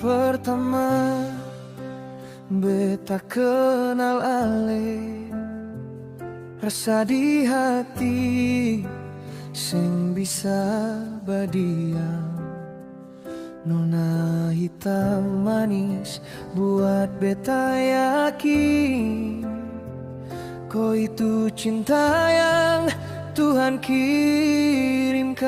pertama beta kenal ale, rasa di hati sing bisa badiam. Nona hitam manis buat beta yakin, kau itu cinta yang Tuhan kirimkan.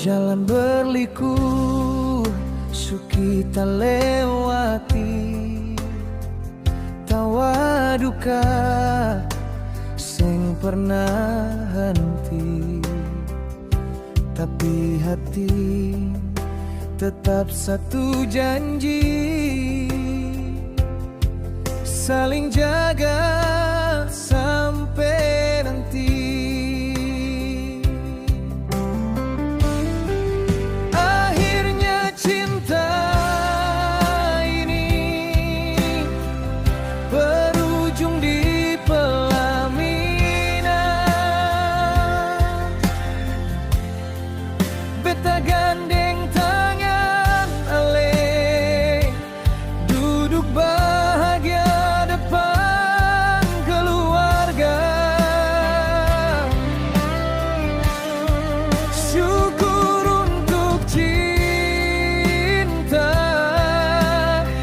Jalan berliku suki kita lewati, tawa duka sing pernah henti, tapi hati tetap satu janji, saling jaga sampai nanti. Akhirnya cinta ini berujung di pelaminan. Beta gandeng tangan ale, duduk bahagia depan keluarga. Syukur untuk cinta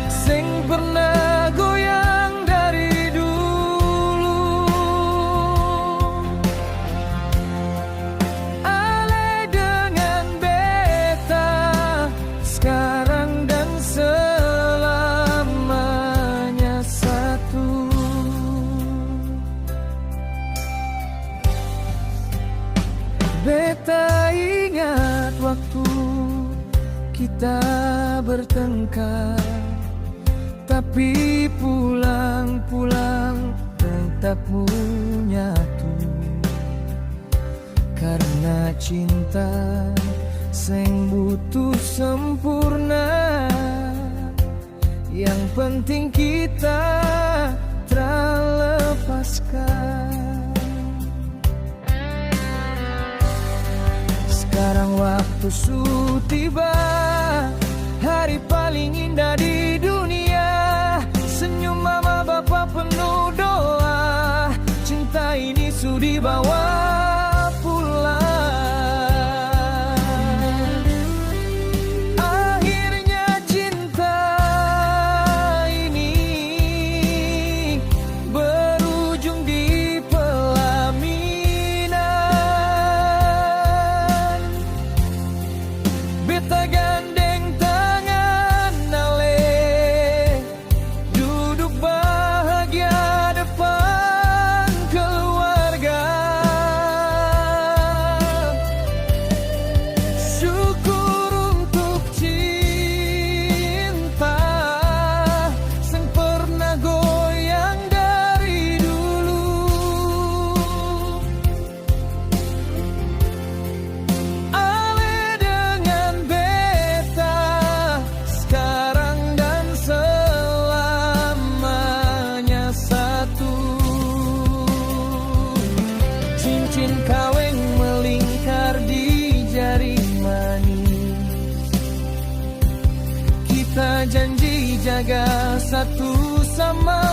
sing pernah goyang dari dulu. Ale dengan beta sekarang dan selamanya satu. Beta ingat waktu kita bertengkar, tapi pulang-pulang tetap menyatu. Karena cinta sing butuh sempurna, yang penting kita terlepaskan. Sekarang waktu su tiba, hari paling indah di dunia. Senyum mama bapa penuh doa, cinta ini su dibawa pulang. Akhirnya cinta ini berujung di pelaminan. Beta gandeng tangan ale, duduk bahagia depan keluarga. Syukur untuk cinta yang pernah goyang dari dulu. Ale dengan beta sekarang dan selamanya satu. Cincin kawin melingkar di jari manis, kita janji jaga satu sama